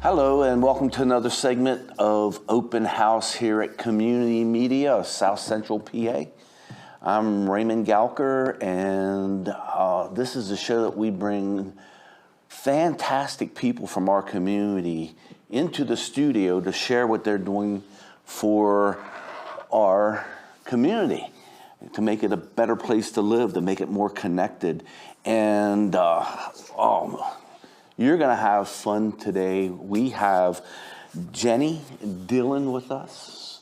Hello and welcome to another segment of Open House here at Community Media, South Central PA. I'm Raymond Galker, and this is a show that we bring fantastic people from our community into the studio to share what they're doing for our community, to make it a better place to live, to make it more connected. And you're going to have fun today. We have Jenny Dillon with us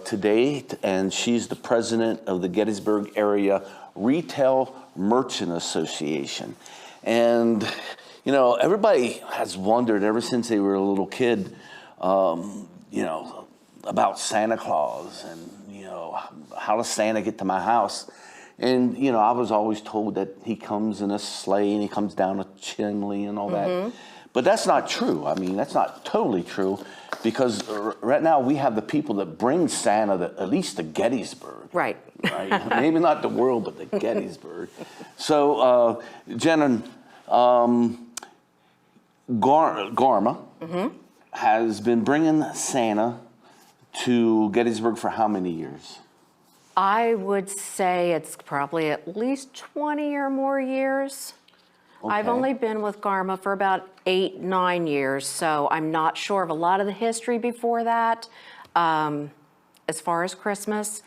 today, and she's the president of the Gettysburg Area Retail Merchant Association. And, you know, everybody has wondered ever since they were a little kid, about Santa Claus and, how does Santa get to my house? And, I was always told that he comes in a sleigh and he comes down a chimney and all that. But that's not true. I mean, that's not totally true, because right now we have the people that bring Santa at least to Gettysburg. Right. Right? Maybe not the world, but the Gettysburg. So, Jen, GARMA has been bringing Santa to Gettysburg for how many years? I would say it's probably at least 20 or more years. Okay. I've only been with GARMA for about 8-9 years, so I'm not sure of a lot of the history before that, as far as Christmas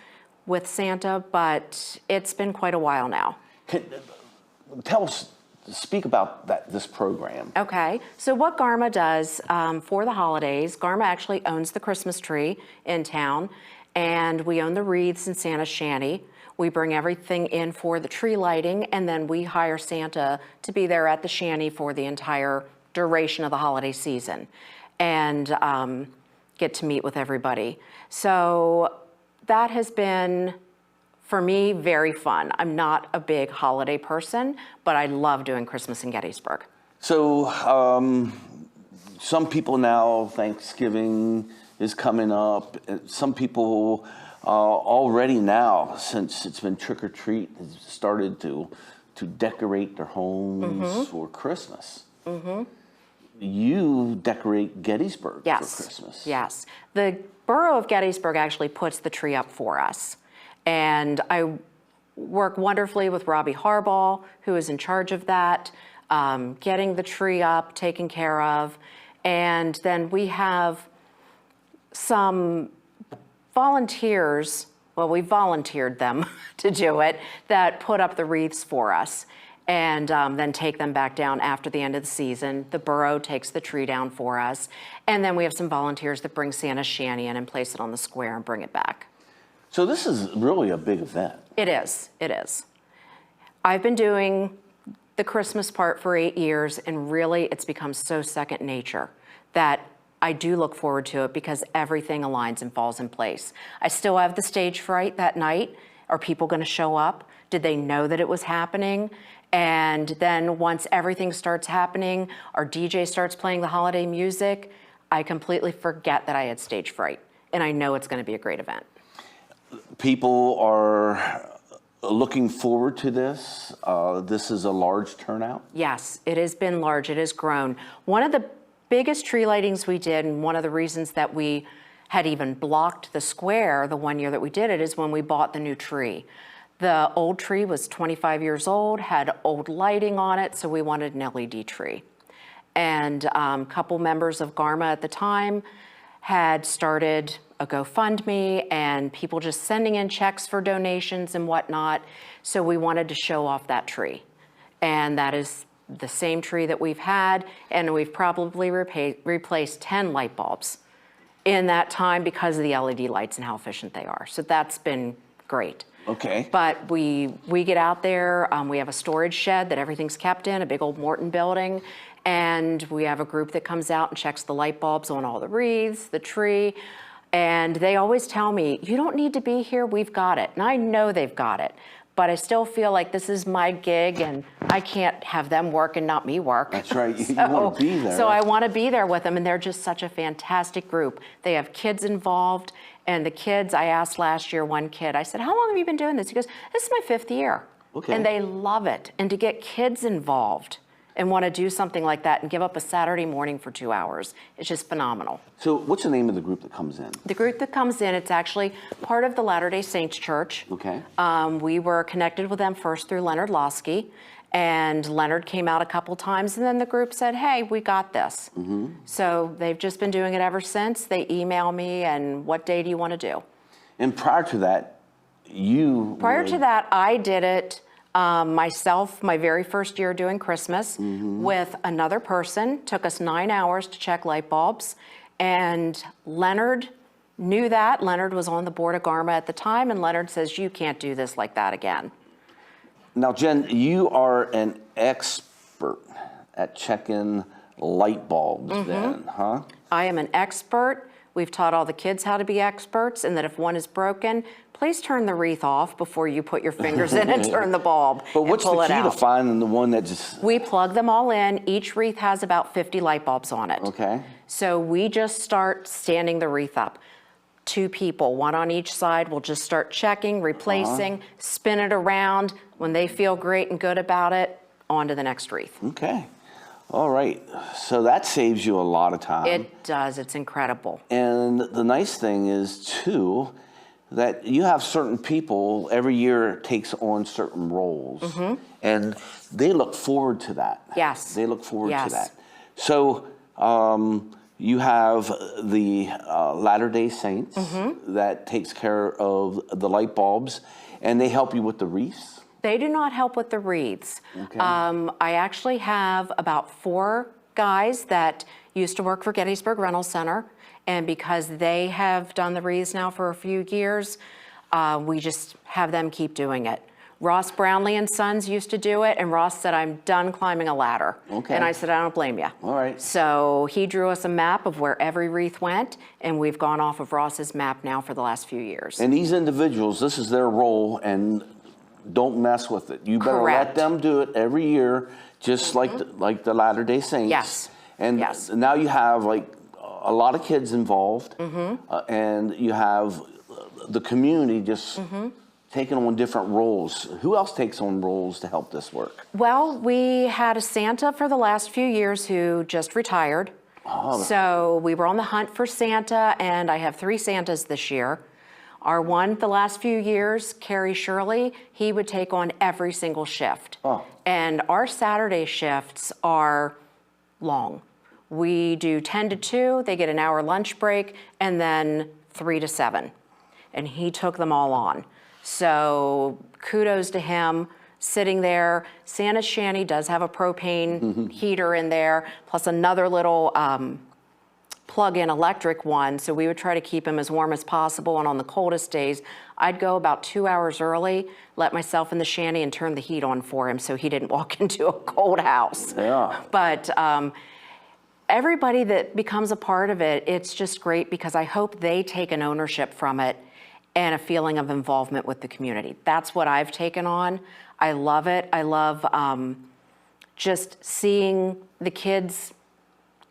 with Santa, but it's been quite a while now. Speak about this program. Okay, so what GARMA does for the holidays, GARMA actually owns the Christmas tree in town, and we own the wreaths in Santa's shanty. We bring everything in for the tree lighting, and then we hire Santa to be there at the shanty for the entire duration of the holiday season, and get to meet with everybody. So that has been, for me, very fun. I'm not a big holiday person, but I love doing Christmas in Gettysburg. So some people now, Thanksgiving is coming up. Some people already now, since it's been trick or treat, has started to decorate their homes for Christmas. You decorate Gettysburg for Christmas. Yes. The borough of Gettysburg actually puts the tree up for us. And I work wonderfully with Robbie Harbaugh, who is in charge of that, getting the tree up, taken care of. And then we have some volunteers, well, we volunteered them to do it, that put up the wreaths for us, and then take them back down after the end of the season. The borough takes the tree down for us, and then we have some volunteers that bring Santa's shanty in and place it on the square and bring it back. So this is really a big event. It is. It is. I've been doing the Christmas part for 8 years, and really it's become so second nature that I do look forward to it because everything aligns and falls in place. I still have the stage fright that night. Are people going to show up? Did they know that it was happening? And then once everything starts happening, our DJ starts playing the holiday music, I completely forget that I had stage fright, and I know it's going to be a great event. People are looking forward to this. This is a large turnout. Yes, it has been large. It has grown. One of the biggest tree lightings we did, and one of the reasons that we had even blocked the square the one year that we did it, is when we bought the new tree. The old tree was 25 years old, had old lighting on it, so we wanted an LED tree. And a couple members of GARMA at the time had started a GoFundMe, and people just sending in checks for donations and whatnot. So we wanted to show off that tree. And that is the same tree that we've had, and we've probably replaced 10 light bulbs in that time because of the LED lights and how efficient they are. So that's been great. Okay. But we get out there, we have a storage shed that everything's kept in, a big old Morton building, and we have a group that comes out and checks the light bulbs on all the wreaths, the tree, and they always tell me, you don't need to be here, we've got it. And I know they've got it, but I still feel like this is my gig and I can't have them work and not me work. That's right, you want to be there. So I want to be there with them, and they're just such a fantastic group. They have kids involved, and the kids, I asked last year, one kid, I said, how long have you been doing this? He goes, this is my 5th year. Okay. And they love it. And to get kids involved and want to do something like that and give up a Saturday morning for 2 hours. It's just phenomenal. So what's the name of the group that comes in? The group that comes in, it's actually part of the Latter-day Saints Church. Okay. We were connected with them first through Leonard Losky, and Leonard came out a couple times, and then the group said, hey, we got this. So they've just been doing it ever since. They email me, and what day do you want to do? And prior to that, Prior to that, I did it myself, my very first year doing Christmas, with another person. Took us 9 hours to check light bulbs, and Leonard knew that. Leonard was on the board of GARMA at the time, and Leonard says, you can't do this like that again. Now, Jen, you are an expert at checking light bulbs then, huh? I am an expert. We've taught all the kids how to be experts, and that if one is broken, please turn the wreath off before you put your fingers in and turn the bulb. But what's the pull it key to out. finding the one that just... We plug them all in. Each wreath has about 50 light bulbs on it. Okay. So we just start standing the wreath up. 2 people, one on each side, will just start checking, replacing, spin it around. When they feel great and good about it, on to the next wreath. Okay. All right. So that saves you a lot of time. It does. It's incredible. And the nice thing is, too, that you have certain people every year takes on certain roles. And they look forward to that. Yes. They look forward Yes. to that. So you have the Latter-day Saints that takes care of the light bulbs, and they help you with the wreaths. They do not help with the wreaths. Okay. I actually have about 4 guys that used to work for Gettysburg Rental Center, and because they have done the wreaths now for a few years, we just have them keep doing it. Ross Brownlee and Sons used to do it, and Ross said, I'm done climbing a ladder. Okay. And I said, I don't blame you. All right. So he drew us a map of where every wreath went, and we've gone off of Ross's map now for the last few years. And these individuals, this is their role, and don't mess with it. You better let Correct. them do it every year, just like the Latter-day Saints. Yes. And Yes. now you have like a lot of kids involved, and you have the community just taking on different roles. Who else takes on roles to help this work? Well, we had a Santa for the last few years who just retired. So we were on the hunt for Santa, and I have 3 Santas this year. Our one the last few years, Carrie Shirley, he would take on every single shift. And our Saturday shifts are long. We do 10 to 2, they get an hour lunch break, and then 3 to 7. And he took them all on. So kudos to him, sitting there. Santa's shanty does have a propane heater in there, plus another little plug-in electric one, so we would try to keep him as warm as possible. And on the coldest days, I'd go about 2 hours early, let myself in the shanty, and turn the heat on for him so he didn't walk into a cold house. Yeah. But everybody that becomes a part of it, it's just great because I hope they take an ownership from it and a feeling of involvement with the community. That's what I've taken on. I love it. I love just seeing the kids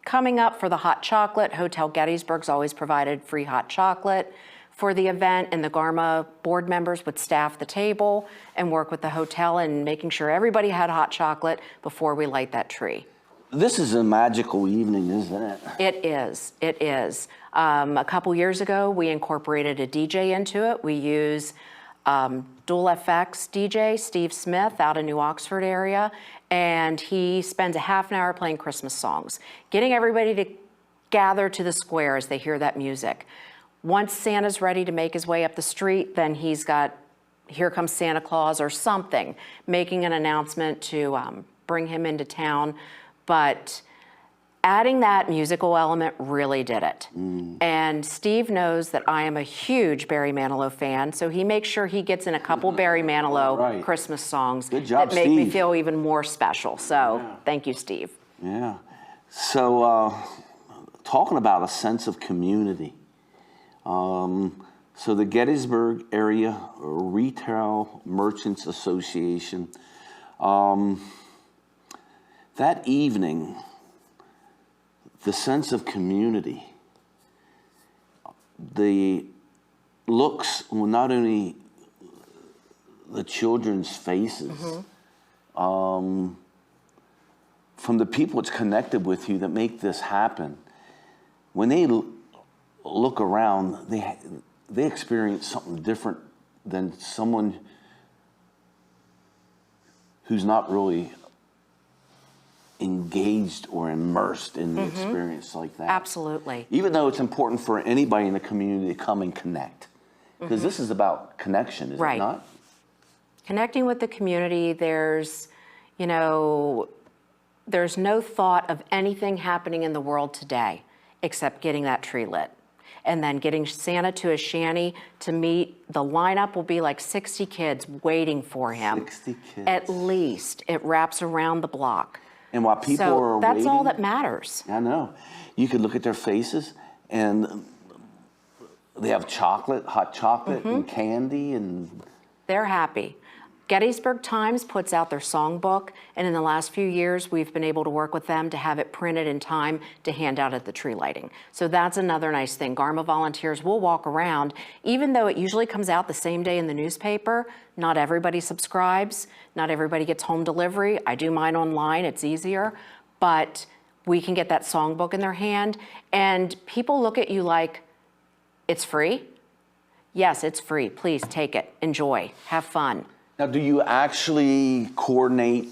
coming up for the hot chocolate. Hotel Gettysburg's always provided free hot chocolate for the event, and the GARMA board members would staff the table and work with the hotel and making sure everybody had hot chocolate before we light that tree. This is a magical evening, isn't it? It is. It is. A couple years ago, we incorporated a DJ into it. We use Dual FX DJ Steve Smith out of New Oxford area, and he spends a half an hour playing Christmas songs, getting everybody to gather to the square as they hear that music. Once Santa's ready to make his way up the street, then he's got Here Comes Santa Claus or something, making an announcement to bring him into town. But adding that musical element really did it. And Steve knows that I am a huge Barry Manilow fan, so he makes sure he gets in a couple Barry Manilow Christmas songs Good job, that make me Steve. feel even more special. So thank you, Steve. Yeah. So talking about a sense of community. So the Gettysburg Area Retail Merchants Association, that evening, the sense of community, the looks, well, not only the children's faces, from the people that's connected with you that make this happen, when they look around, they experience something different than someone who's not really engaged or immersed in the experience like that. Absolutely. Even though it's important for anybody in the community to come and connect. Because this is about connection, is it not? Connecting with the community, there's no thought of anything happening in the world today except getting that tree lit. And then getting Santa to a shanty to meet, the lineup will be like 60 kids waiting for him. 60 kids. At least. It wraps around the block. And while people are waiting. That's all that matters. I know. You could look at their faces and they have chocolate, hot chocolate and candy and... They're happy. Gettysburg Times puts out their songbook, and in the last few years, we've been able to work with them to have it printed in time to hand out at the tree lighting. So that's another nice thing. GARMA volunteers will walk around, even though it usually comes out the same day in the newspaper. Not everybody subscribes. Not everybody gets home delivery. I do mine online. It's easier. But we can get that songbook in their hand, and people look at you like, it's free? Yes, it's free. Please take it. Enjoy. Have fun. Now, do you actually coordinate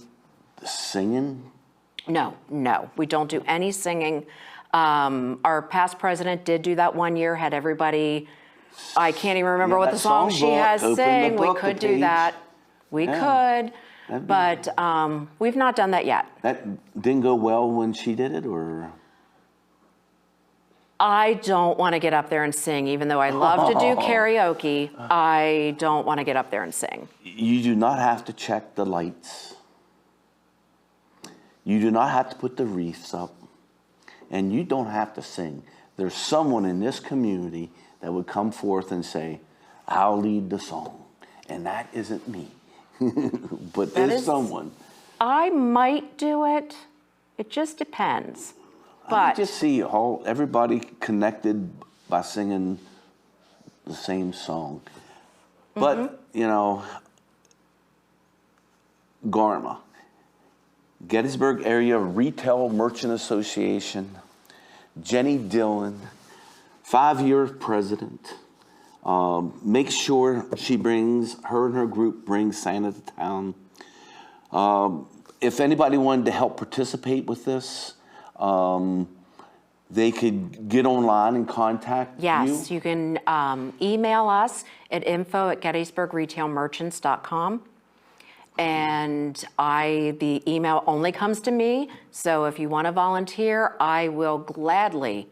the singing? No, we don't do any singing. Our past president did do that one year, had everybody, I can't even remember what the song she has sing. We could do that. We could, but we've not done that yet. That didn't go well when she did it, or? I don't want to get up there and sing, even though I love to do karaoke. I don't want to get up there and sing. You do not have to check the lights. You do not have to put the wreaths up. And you don't have to sing. There's someone in this community that would come forth and say, I'll lead the song. And that isn't me. But there's someone. I might do it. It just depends. I just see everybody connected by singing the same song. But, GARMA, Gettysburg Area Retail Merchant Association, Jenny Dillon, 5-year president, makes sure her and her group brings Santa to town. If anybody wanted to help participate with this, they could get online and contact you? Yes, you can email us at info@gettysburgretailmerchants.com. And the email only comes to me, so if you want to volunteer, I will gladly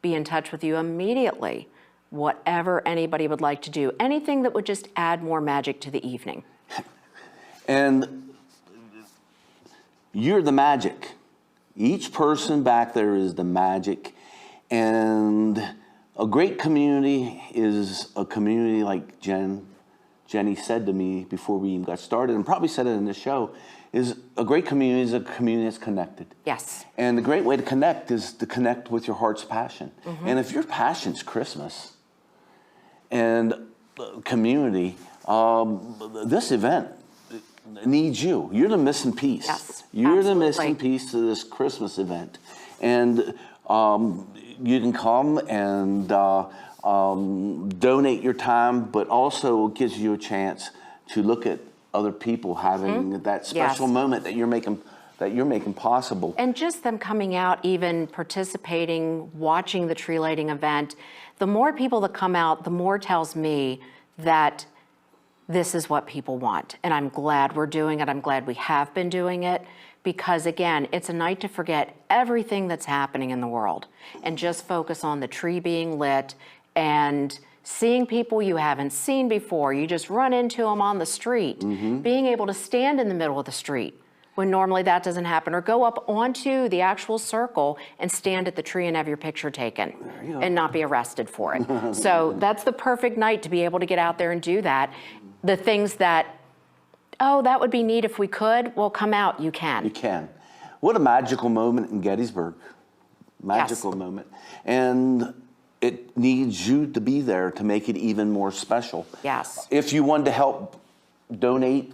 be in touch with you immediately. Whatever anybody would like to do, anything that would just add more magic to the evening. And you're the magic. Each person back there is the magic, and a great community is a community like Jenny said to me before we even got started, and probably said it in the show, is a great community is a community that's connected. Yes. And the great way to connect is to connect with your heart's passion. And if your passion's Christmas and community, this event needs you. You're the missing piece. Yes, You're absolutely. the missing piece to this Christmas event. And you can come and donate your time, but also it gives you a chance to look at other people having that special moment that you're making possible. And just them coming out, even participating, watching the tree lighting event, the more people that come out, the more tells me that this is what people want. And I'm glad we're doing it. I'm glad we have been doing it, because again, it's a night to forget everything that's happening in the world and just focus on the tree being lit and seeing people you haven't seen before. You just run into them on the street, being able to stand in the middle of the street when normally that doesn't happen, or go up onto the actual circle and stand at the tree and have your picture taken and not be arrested for it. So that's the perfect night to be able to get out there and do that. The things that, oh, that would be neat if we could, well, come out, you can. You can. What a magical moment in Gettysburg. Magical moment. And it needs you to be there to make it even more special. Yes. If you wanted to help donate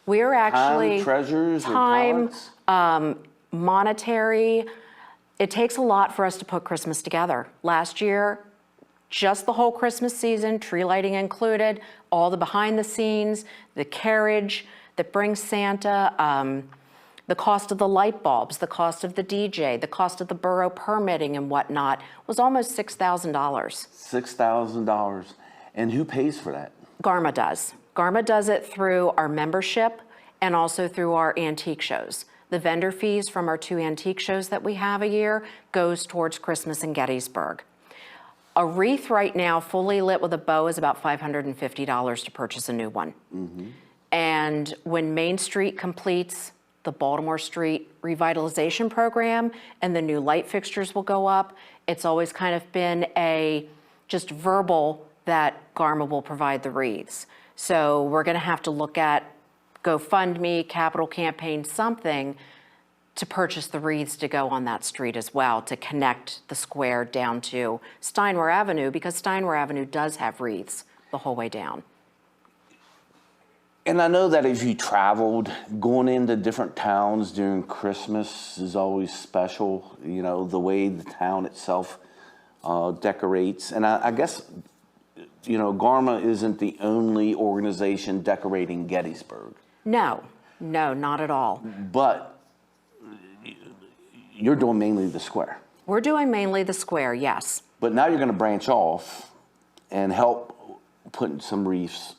We're actually Time, treasures, or time, talents? monetary. It takes a lot for us to put Christmas together. Last year, just the whole Christmas season, tree lighting included, all the behind the scenes, the carriage that brings Santa, the cost of the light bulbs, the cost of the DJ, the cost of the borough permitting and whatnot was almost $6,000. $6,000. And who pays for that? GARMA does. GARMA does it through our membership and also through our antique shows. The vendor fees from our 2 antique shows that we have a year goes towards Christmas in Gettysburg. A wreath right now, fully lit with a bow, is about $550 to purchase a new one. And when Main Street completes the Baltimore Street revitalization program and the new light fixtures will go up, it's always kind of been a just verbal that GARMA will provide the wreaths. So we're gonna have to look at GoFundMe, capital campaign, something to purchase the wreaths to go on that street as well, to connect the square down to Steinway Avenue, because Steinway Avenue does have wreaths the whole way down. And I know that if you traveled, going into different towns during Christmas is always special, you know, the way the town itself decorates. And I guess, you know, GARMA isn't the only organization decorating Gettysburg. No, not at all. But you're doing mainly the square. We're doing mainly the square, yes. But now you're going to branch off and help putting some wreaths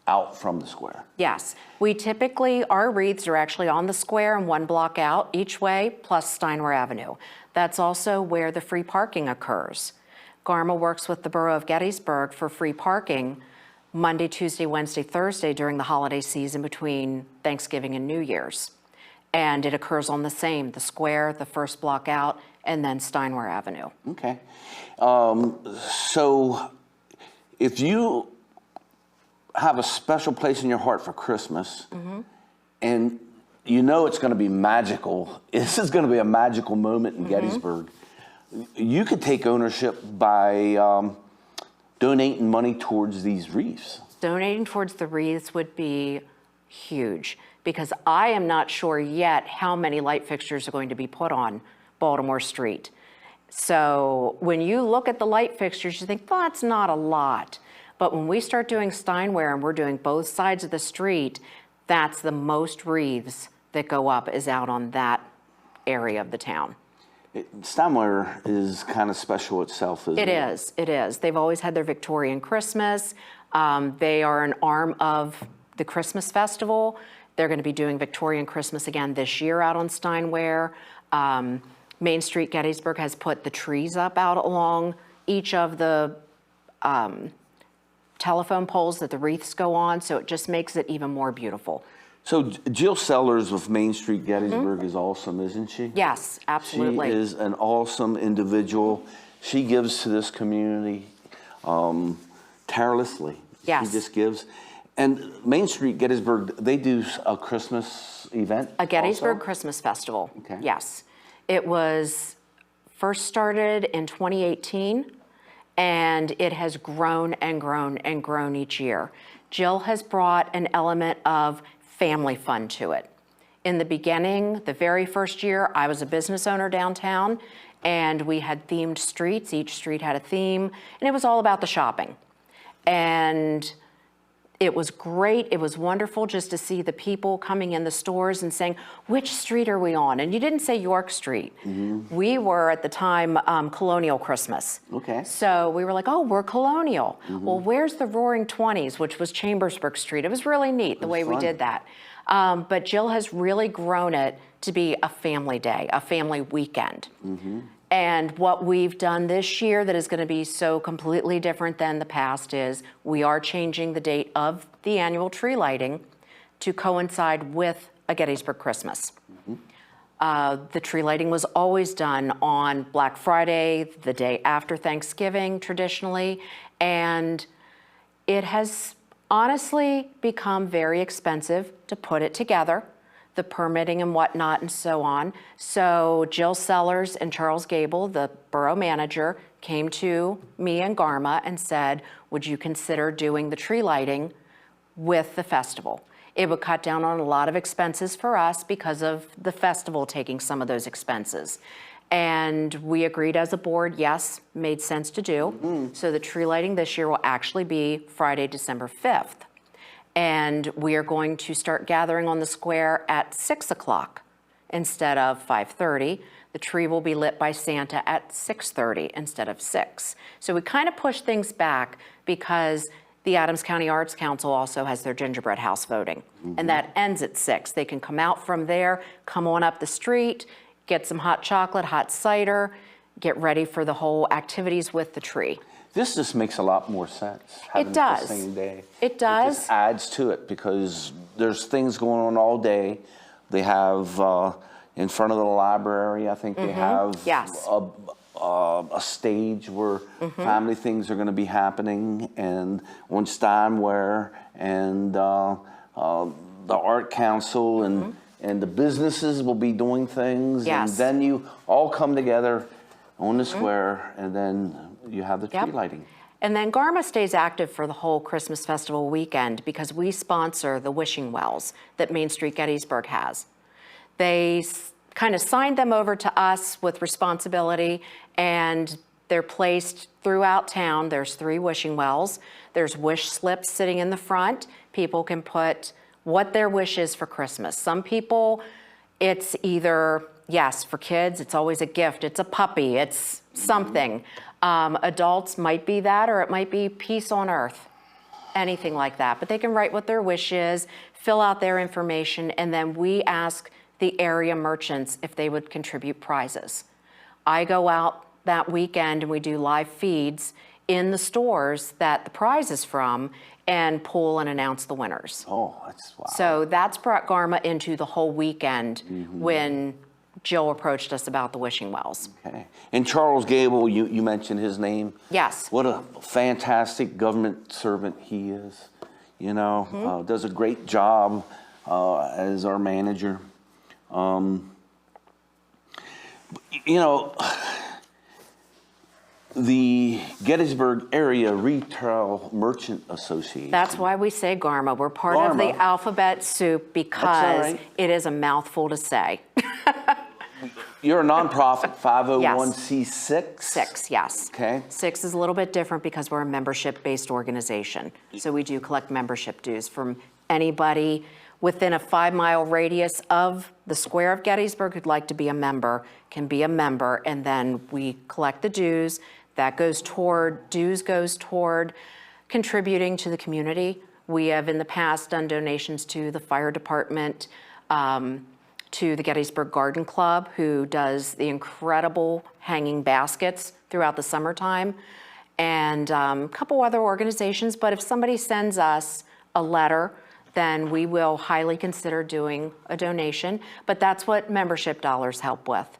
out from the square. Yes, we typically, our wreaths are actually on the square and 1 block out each way, plus Steinway Avenue. That's also where the free parking occurs. GARMA works with the Borough of Gettysburg for free parking Monday, Tuesday, Wednesday, Thursday during the holiday season between Thanksgiving and New Year's. And it occurs on the square, the first block out, and then Steinway Avenue. Okay. So if you have a special place in your heart for Christmas, and you know it's going to be magical, this is going to be a magical moment in Gettysburg, you could take ownership by donating money towards these wreaths. Donating towards the wreaths would be huge, because I am not sure yet how many light fixtures are going to be put on Baltimore Street. So when you look at the light fixtures, you think, well, that's not a lot. But when we start doing Steinway and we're doing both sides of the street, that's the most wreaths that go up is out on that area of the town. Steinway is kind of special itself, isn't it? It is. They've always had their Victorian Christmas. They are an arm of the Christmas festival. They're going to be doing Victorian Christmas again this year out on Steinway. Main Street Gettysburg has put the trees up out along each of the telephone poles that the wreaths go on, so it just makes it even more beautiful. So Jill Sellers of Main Street Gettysburg is awesome, isn't she? Yes, absolutely. She is an awesome individual. She gives to this community tirelessly. Yes. She just gives. And Main Street Gettysburg, they do a Christmas event A Gettysburg also? Christmas Festival. Okay. Yes. It was first started in 2018, and it has grown and grown and grown each year. Jill has brought an element of family fun to it. In the beginning, the very first year, I was a business owner downtown, and we had themed streets. Each street had a theme, and it was all about the shopping. And it was great. It was wonderful just to see the people coming in the stores and saying, which street are we on? And you didn't say York Street. We were, at the time, Colonial Christmas. Okay. So we were like, oh, we're Colonial. Well, where's the Roaring Twenties, which was Chambersburg Street? It was really neat the way we did that. But Jill has really grown it to be a family day, a family weekend. And what we've done this year that is going to be so completely different than the past is we are changing the date of the annual tree lighting to coincide with a Gettysburg Christmas. The tree lighting was always done on Black Friday, the day after Thanksgiving traditionally, and it has honestly become very expensive to put it together, the permitting and whatnot and so on. So Jill Sellers and Charles Gable, the borough manager, came to me and GARMA and said, would you consider doing the tree lighting with the festival? It would cut down on a lot of expenses for us because of the festival taking some of those expenses. And we agreed as a board, yes, made sense to do. So the tree lighting this year will actually be Friday, December 5th. And we are going to start gathering on the square at 6 o'clock instead of 5:30. The tree will be lit by Santa at 6:30 instead of 6. So we kind of push things back because the Adams County Arts Council also has their gingerbread house voting. And that ends at 6. They can come out from there, come on up the street, get some hot chocolate, hot cider, get ready for the whole activities with the tree. This just makes a lot more sense. It does. The same day. It does. It just adds to it because there's things going on all day. They have in front of the library, I think they have Yes. a stage where family things are going to be happening, and on Steinware and the Art Council and the businesses will be doing things. Yes. And then you all come together on the square, and then you have the tree lighting. And then GARMA stays active for the whole Christmas festival weekend because we sponsor the wishing wells that Main Street Gettysburg has. They kind of signed them over to us with responsibility, and they're placed throughout town. There's 3 wishing wells. There's wish slips sitting in the front. People can put what their wish is for Christmas. Some people, it's either, yes, for kids, it's always a gift. It's a puppy, it's something. Adults might be that, or it might be peace on earth, anything like that. But they can write what their wish is, fill out their information, and then we ask the area merchants if they would contribute prizes. I go out that weekend and we do live feeds in the stores that the prize is from and pull and announce the winners. Oh, that's wow. So that's brought GARMA into the whole weekend when Jill approached us about the wishing wells. Okay. And Charles Gable, you mentioned his name. Yes. What a fantastic government servant he is. You know, does a great job as our manager. You know, the Gettysburg Area Retail Merchant Association. That's why we say GARMA. We're part of the GARMA. alphabet soup because right. it is a mouthful to say. You're a nonprofit, 501c6? 6, yes. Okay. 6 is a little bit different because we're a membership-based organization. So we do collect membership dues from anybody within a 5-mile radius of the square of Gettysburg who'd like to be a member can be a member, and then we collect the dues. That goes toward, dues goes toward contributing to the community. We have in the past done donations to the fire department, to the Gettysburg Garden Club, who does the incredible hanging baskets throughout the summertime, and a couple other organizations. But if somebody sends us a letter, then we will highly consider doing a donation. But that's what membership dollars help with.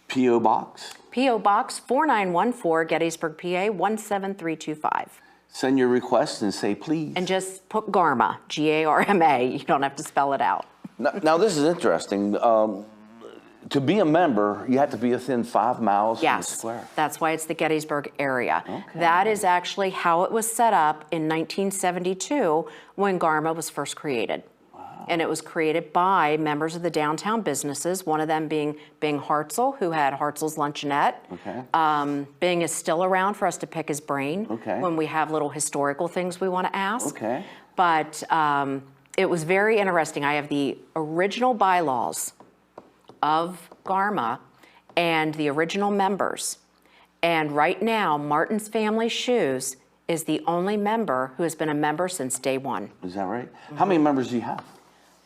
P.O. Box? P.O. Box 4914, Gettysburg, PA 17325. Send your request and say, please. And just put GARMA, G-A-R-M-A. You don't have to spell it out. Now this is interesting. To be a member, you have to be within 5 miles of the square. That's why it's the Gettysburg area. Okay. That is actually how it was set up in 1972 when GARMA was first created. Wow. And it was created by members of the downtown businesses, one of them being Bing Hartzell, who had Hartzell's Luncheonette. Okay. Bing is still around for us to pick his brain when we have little historical things we want to ask. Okay. But it was very interesting. I have the original bylaws of GARMA and the original members. And right now, Martin's Family Shoes is the only member who has been a member since day one. Is that right? How many members do you have?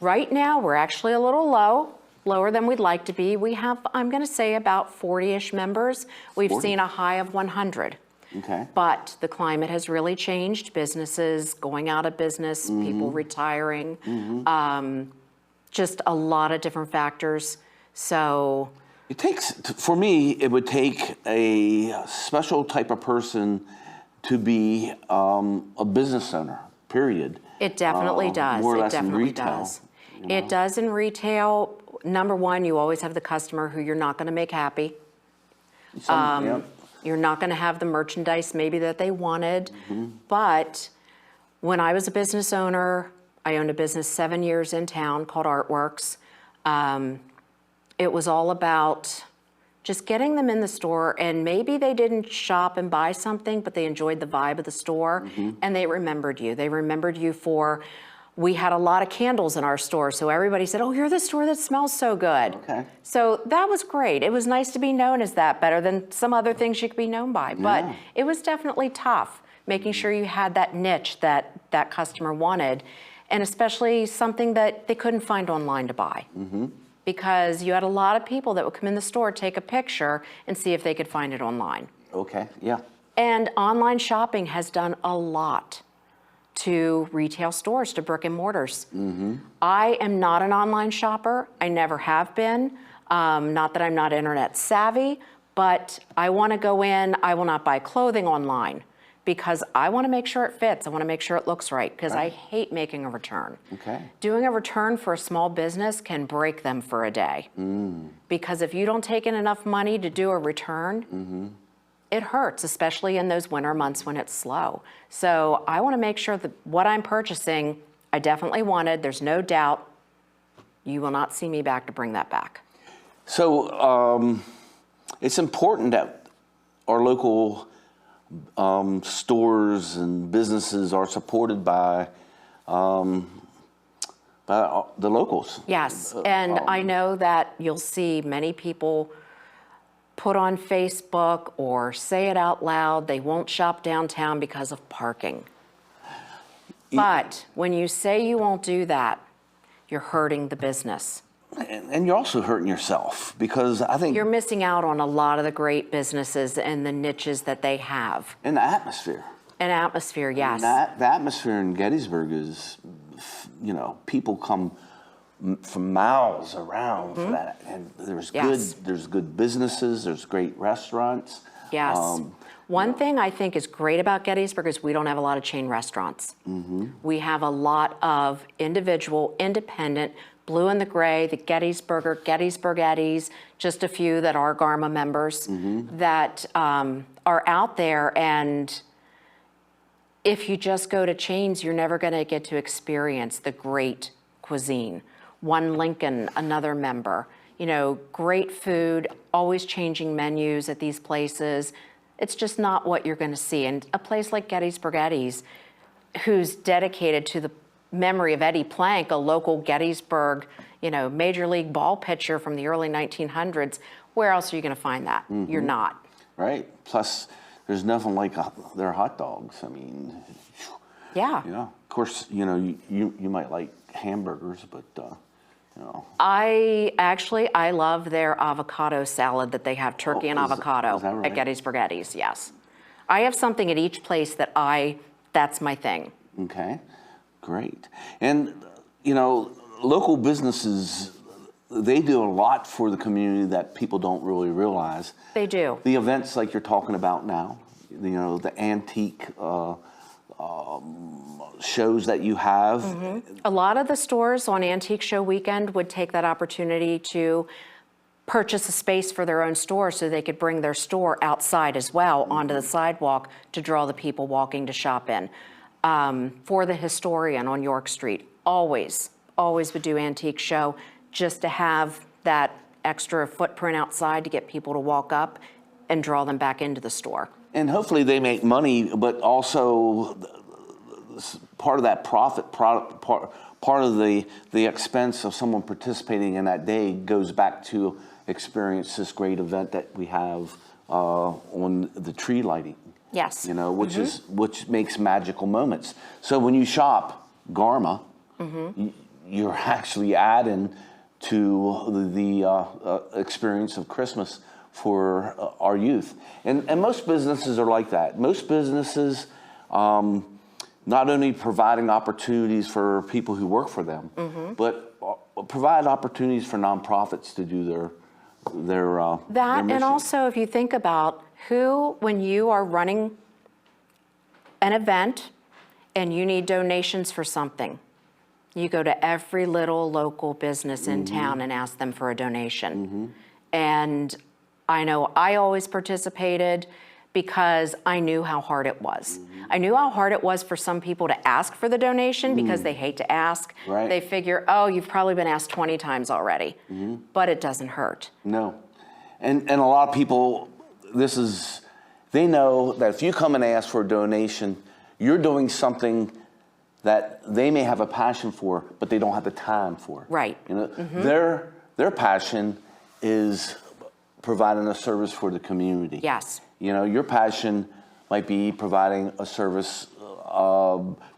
Right now, we're actually a little lower than we'd like to be. We have, I'm going to say, about 40-ish members. We've 40? seen a high of 100. Okay. But the climate has really changed. Businesses going out of business, people retiring, just a lot of different factors. So it takes, for me, it would take a special type of person to be a business owner, period. it definitely does. More or It less in definitely retail, does. you know. It does in retail. Number one, you always have the customer who you're not going to make happy. Yep. You're not going to have the merchandise maybe that they wanted. But when I was a business owner, I owned a business 7 years in town called Artworks. It was all about just getting them in the store, and maybe they didn't shop and buy something, but they enjoyed the vibe of the store, and they remembered you. They remembered you for, we had a lot of candles in our store, so everybody said, oh, you're the store that smells so good. Okay. So that was great. It was nice to be known as that, better than some other things you could be known by. But it was definitely tough, making sure you had that niche that that customer wanted, and especially something that they couldn't find online to buy. Because you had a lot of people that would come in the store, take a picture, and see if they could find it online. Okay, yeah. And online shopping has done a lot to retail stores, to brick and mortars. I am not an online shopper. I never have been. Not that I'm not internet savvy, but I want to go in. I will not buy clothing online because I want to make sure it fits. I want to make sure it looks right because I hate making a return. Okay. Doing a return for a small business can break them for a day. Because if you don't take in enough money to do a return, it hurts, especially in those winter months when it's slow. So I want to make sure that what I'm purchasing, I definitely wanted. There's no doubt you will not see me back to bring that back. So it's important that our local stores and businesses are supported by the locals. Yes, and I know that you'll see many people put on Facebook or say it out loud, they won't shop downtown because of parking. But when you say you won't do that, you're hurting the business. And you're also hurting yourself because I think... You're missing out on a lot of the great businesses and the niches that they have. And the atmosphere. An atmosphere, yes. The atmosphere in Gettysburg is, you know, people come from miles around for that. And there's good businesses, there's great restaurants. Yes. One thing I think is great about Gettysburg is we don't have a lot of chain restaurants. We have a lot of individual, independent, Blue and the Gray, the Gettysburger, Gettysburg Eddies, just a few that are GARMA members that are out there. And if you just go to chains, you're never going to get to experience the great cuisine. One Lincoln, another member. You know, great food, always changing menus at these places. It's just not what you're going to see. And a place like Gettysburg Eddies, who's dedicated to the memory of Eddie Plank, a local Gettysburg, you know, major league ball pitcher from the early 1900s, where else are you going to find that? You're not. Right. Plus, there's nothing like their hot dogs. I mean, yeah. You know, of course, you know, you might like hamburgers, but, you know. I love their avocado salad that they have, turkey and avocado is that right? at Gettysburg Eddies, yes. I have something at each place that that's my thing. Okay. Great. And, you know, local businesses, they do a lot for the community that people don't really realize. They do. The events like you're talking about now, you know, the antique shows that you have. A lot of the stores on Antique Show Weekend would take that opportunity to purchase a space for their own store so they could bring their store outside as well onto the sidewalk to draw the people walking to shop in. For the Historian on York Street, always would do antique show just to have that extra footprint outside to get people to walk up and draw them back into the store. And hopefully they make money, but also part of that profit, part of the expense of someone participating in that day goes back to experience this great event that we have on the tree lighting. Yes. You know, which makes magical moments. So when you shop GARMA, you're actually adding to the experience of Christmas for our youth. And most businesses are like that. Most businesses not only providing opportunities for people who work for them, but provide opportunities for nonprofits to do their and also if you think about when you are running an event and you need donations for something, you go to every little local business in town and ask them for a donation. And I know I always participated because I knew how hard it was. I knew how hard it was for some people to ask for the donation because they hate to ask. Right. They figure, oh, you've probably been asked 20 times already, but it doesn't hurt. No. And a lot of people, they know that if you come and ask for a donation, you're doing something that they may have a passion for, but they don't have the time for. Right. You know, their passion is providing a service for the community. Yes. You know, your passion might be providing a service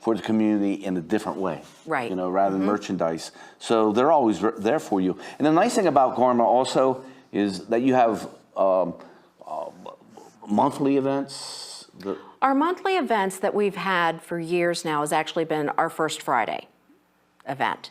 for the community in a different way. Right. You know, rather than merchandise. So they're always there for you. And the nice thing about GARMA also is that you have monthly events. Our monthly events that we've had for years now has actually been our First Friday event.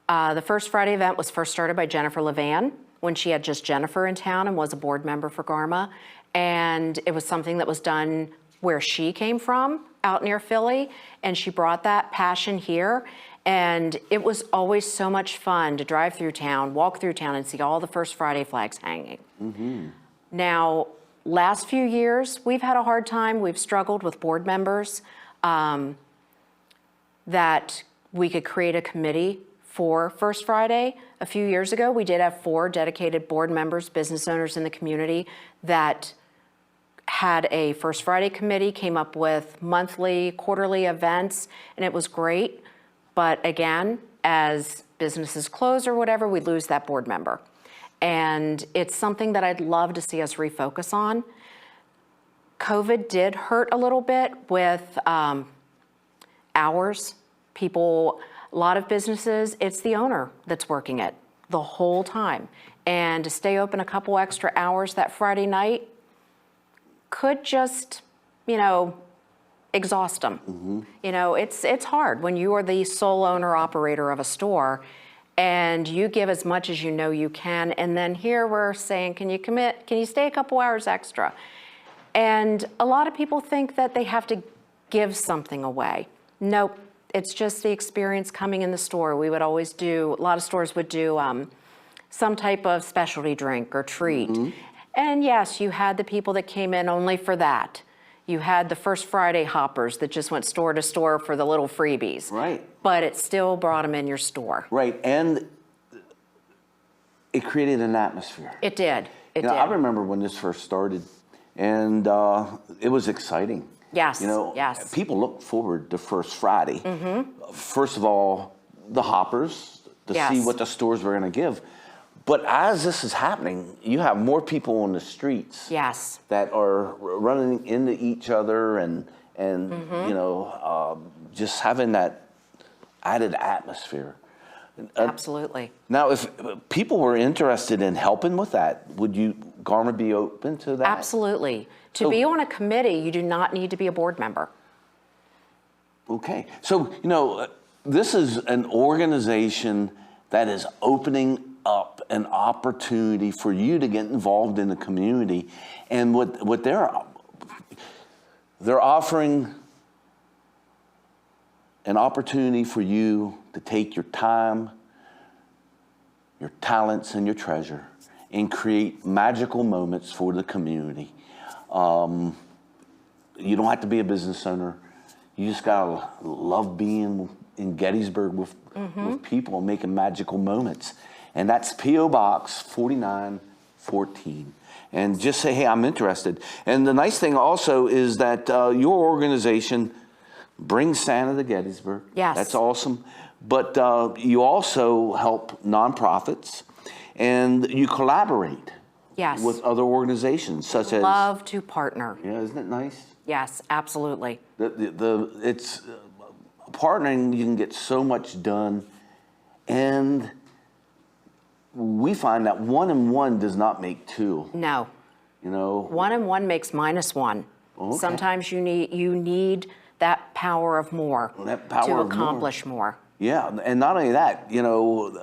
The First Friday event was first started by Jennifer Levan when she had just Jennifer in town and was a board member for GARMA. And it was something that was done where she came from, out near Philly, and she brought that passion here. And it was always so much fun to drive through town, walk through town, and see all the First Friday flags hanging. Now, last few years, we've had a hard time. We've struggled with board members that we could create a committee for First Friday. A few years ago, we did have 4 dedicated board members, business owners in the community that had a First Friday committee, came up with monthly, quarterly events, and it was great. But again, as businesses close or whatever, we lose that board member. And it's something that I'd love to see us refocus on. COVID did hurt a little bit with hours. People, a lot of businesses, it's the owner that's working it the whole time. And to stay open a couple extra hours that Friday could just, you know, exhaust them. You know, it's hard when you are the sole owner operator of a store and you give as much as you know you can, and then here we're saying, can you stay a couple hours extra? And a lot of people think that they have to give something away. Nope, it's just the experience coming in the store. We would always do, a lot of stores would do some type of specialty drink or treat. And yes, you had the people that came in only for that. You had the First Friday hoppers that just went store to store for the little freebies. Right. But it still brought them in your store. Right, and it created an atmosphere. It did. It You know, did. I remember when this first started, and it was exciting. Yes. You know, yes. people look forward to First Friday. First of all, the hoppers to Yes. see what the stores were going to give. But as this is happening, you have more people on the streets Yes. that are running into each other and you know, just having that added atmosphere. Absolutely. Now, if people were interested in helping with that, would GARMA be open to that? Absolutely. To So- be on a committee, you do not need to be a board member. Okay. So, you know, this is an organization that is opening up an opportunity for you to get involved in the community. And what they're offering an opportunity for you to take your time, your talents, and your treasure and create magical moments for the community. You don't have to be a business owner. You just gotta love being in Gettysburg with people and making magical moments. And that's P.O. Box 4914. And just say, hey, I'm interested. And the nice thing also is that your organization brings Santa to Gettysburg. Yes. That's awesome. But you also help nonprofits and you collaborate Yes. with other organizations such as... Love to partner. Yeah, isn't it nice? Yes, absolutely. It's partnering, you can get so much done, and we find that 1 and 1 does not make 2. No. You know, 1 and 1 makes -1. Okay. Sometimes you need that power of more That power to of more. accomplish more. yeah, and not only that, you know,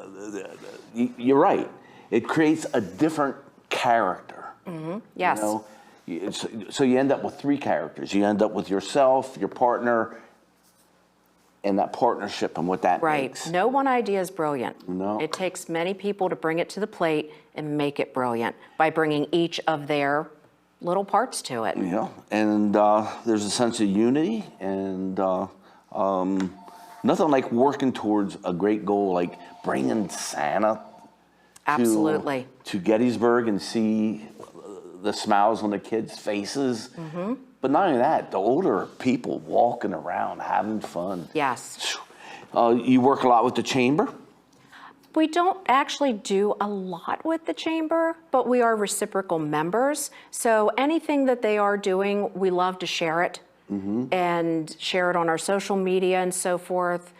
you're right. It creates a different character. Yes. You know, so you end up with 3 characters. You end up with yourself, your partner, and that partnership and what that Right. makes. No one idea is brilliant. No. It takes many people to bring it to the plate and make it brilliant by bringing each of their little parts to it. Yeah, and there's a sense of unity, and nothing like working towards a great goal, like bringing Santa Absolutely. to Gettysburg and see the smiles on the kids' faces. But not only that, the older people walking around having fun. Yes. You work a lot with the chamber? We don't actually do a lot with the chamber, but we are reciprocal members. So anything that they are doing, we love to share it and share it on our social media and so forth.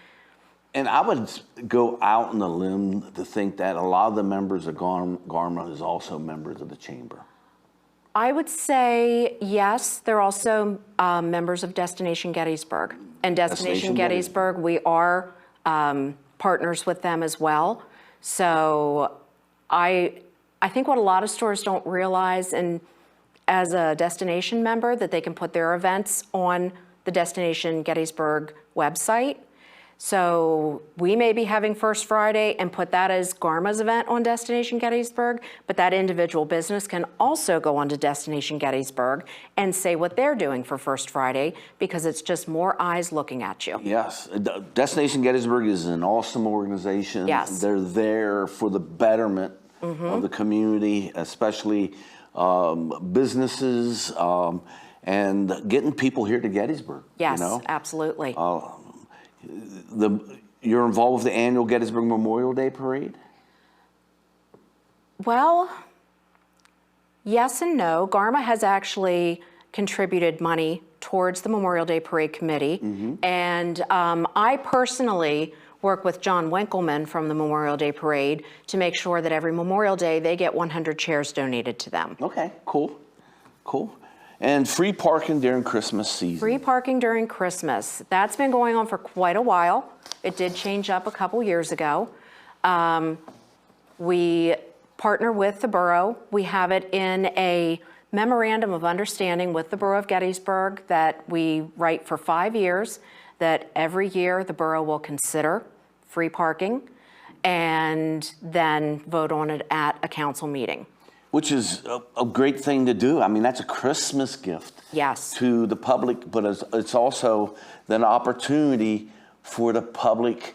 And I would go out on a limb to think that a lot of the members of GARMA is also members of the chamber. I would say yes. They're also members of Destination Gettysburg. And Destination Gettysburg, we are partners with them as well. So I think what a lot of stores don't realize, and as a Destination member, that they can put their events on the Destination Gettysburg website. So we may be having First Friday and put that as GARMA's event on Destination Gettysburg, but that individual business can also go onto Destination Gettysburg and say what they're doing for First Friday, because it's just more eyes looking at you. Yes, Destination Gettysburg is an awesome organization. Yes. They're there for the betterment of the community, especially businesses, and getting people here to Gettysburg. Yes, you know? absolutely. You're involved with the annual Gettysburg Memorial Day Parade? Well, yes and no. GARMA has actually contributed money towards the Memorial Day Parade Committee. And I personally work with John Winkleman from the Memorial Day Parade to make sure that every Memorial Day they get 100 chairs donated to them. Okay, cool, cool. And free parking during Christmas season. Free parking during Christmas. That's been going on for quite a while. It did change up a couple years ago. We partner with the borough. We have it in a memorandum of understanding with the Borough of Gettysburg that we write for 5 years, that every year the borough will consider free parking and then vote on it at a council meeting. Which is a great thing to do. I mean, that's a Christmas gift Yes. to the public, but it's also an opportunity for the public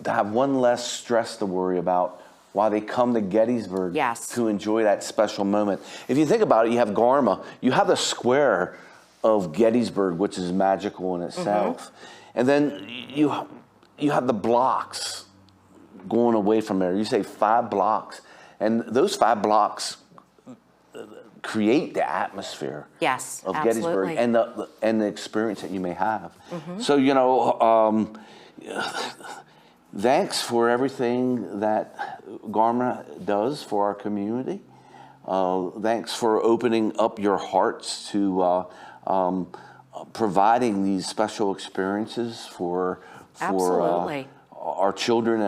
to have one less stress to worry about while they come to Gettysburg Yes. to enjoy that special moment. If you think about it, you have GARMA, you have the square of Gettysburg, which is magical in itself. And then you have the blocks going away from there. You say 5 blocks. And those 5 blocks create the atmosphere Yes, of absolutely. Gettysburg and the experience that you may have. So, you know, thanks for everything that GARMA does for our community. Thanks for opening up your hearts to providing these special experiences for Absolutely. our children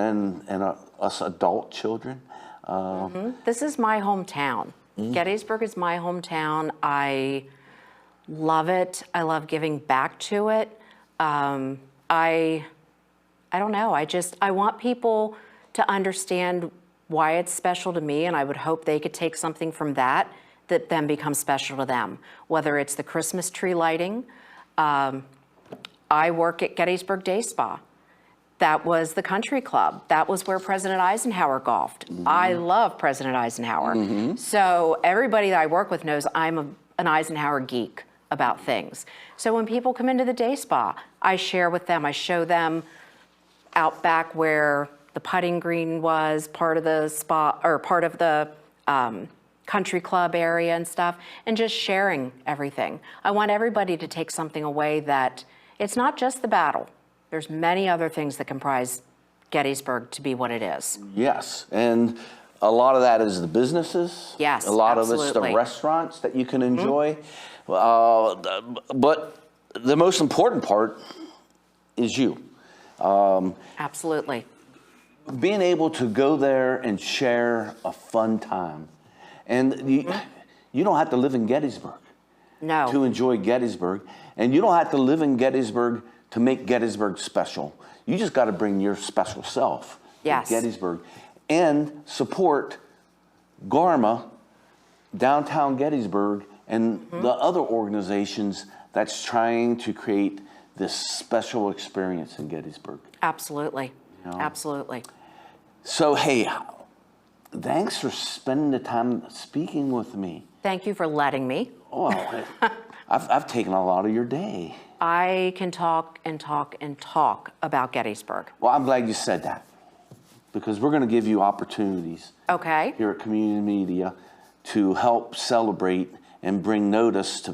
and us adult children. This is my hometown. Gettysburg is my hometown. I love it. I love giving back to it. I don't know. I want people to understand why it's special to me, and I would hope they could take something from that then becomes special to them. Whether it's the Christmas tree lighting, I work at Gettysburg Day Spa. That was the country club. That was where President Eisenhower golfed. I love President Eisenhower. So everybody that I work with knows I'm an Eisenhower geek about things. So when people come into the day spa, I share with them, I show them out back where the putting green was, part of the spa, or part of the country club area and stuff, and just sharing everything. I want everybody to take something away that it's not just the battle. There's many other things that comprise Gettysburg to be what it is. Yes, and a lot of that is the businesses. Yes, a lot of it's absolutely. the restaurants that you can enjoy. But the most important part is you. Absolutely. Being able to go there and share a fun time. And you don't have to live in Gettysburg No. to enjoy Gettysburg. And you don't have to live in Gettysburg to make Gettysburg special. You just got to bring your special self Yes. to Gettysburg and support GARMA, downtown Gettysburg and the other organizations that's trying to create this special experience in Gettysburg. Absolutely. You know? Absolutely. So, hey, thanks for spending the time speaking with me. Thank you for letting me. Oh, I've taken a lot of your day. I can talk and talk and talk about Gettysburg. Well, I'm glad you said that, because we're going to give you opportunities Okay. here at Community Media to help celebrate and bring notice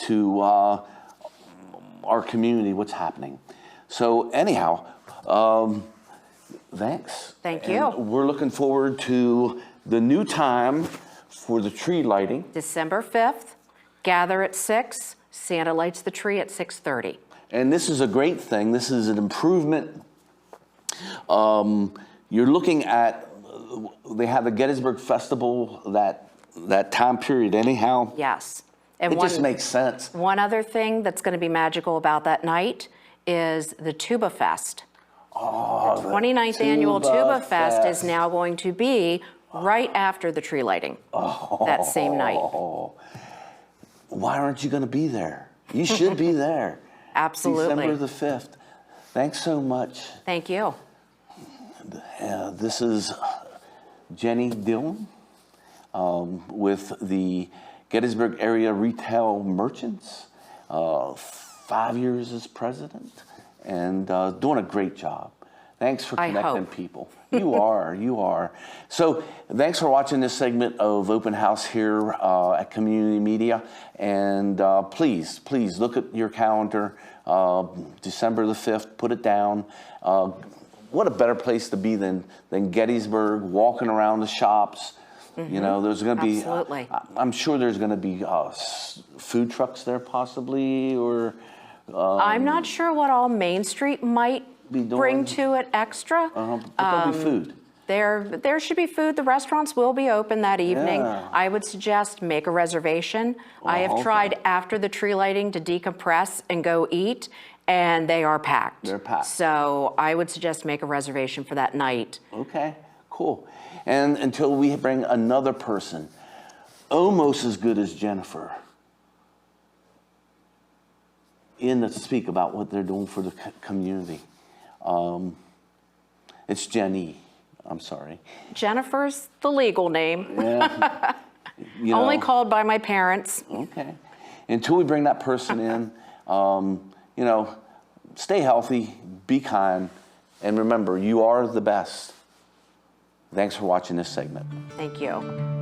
to our community, what's happening. So anyhow, thanks. Thank you. And we're looking forward to the new time for the tree lighting. December 5th, gather at 6. Santa lights the tree at 6:30. And this is a great thing. This is an improvement. You're looking at, they have the Gettysburg Festival that time period anyhow. Yes. And It just makes sense. one other thing that's going to be magical about that night is the Tuba Fest. Oh, The 29th annual Tuba Fest is Fest. now going to be right after the tree lighting that same night. Why aren't you going to be there? You should be there. Absolutely. December the 5th. Thanks so much. Thank you. This is Jenny Dillon with the Gettysburg Area Retail Merchants. 5 years as president and doing a great job. Thanks for I connecting hope. people. You are. So thanks for watching this segment of Open House here at Community Media. And please look at your calendar. December the 5th, put it down. What a better place to be than Gettysburg, walking around the shops. You know, there's going to be, Absolutely. I'm sure there's going to be food trucks there possibly, or I'm not sure what all Main Street might Be doing- bring to it extra. but there'll be food. There should be food. The restaurants will be open that evening. Yeah. I would suggest make a reservation. I have okay. tried after the tree lighting to decompress and go eat, and they are packed. They're packed. So I would suggest make a reservation for that night. Okay, cool. And until we bring another person, almost as good as Jennifer, in to speak about what they're doing for the community. It's Jenny. I'm sorry. Jennifer's the legal name, Yeah. You only know, called by my parents. Okay. Until we bring that person in, you know, stay healthy, be kind, and remember, you are the best. Thanks for watching this segment. Thank you.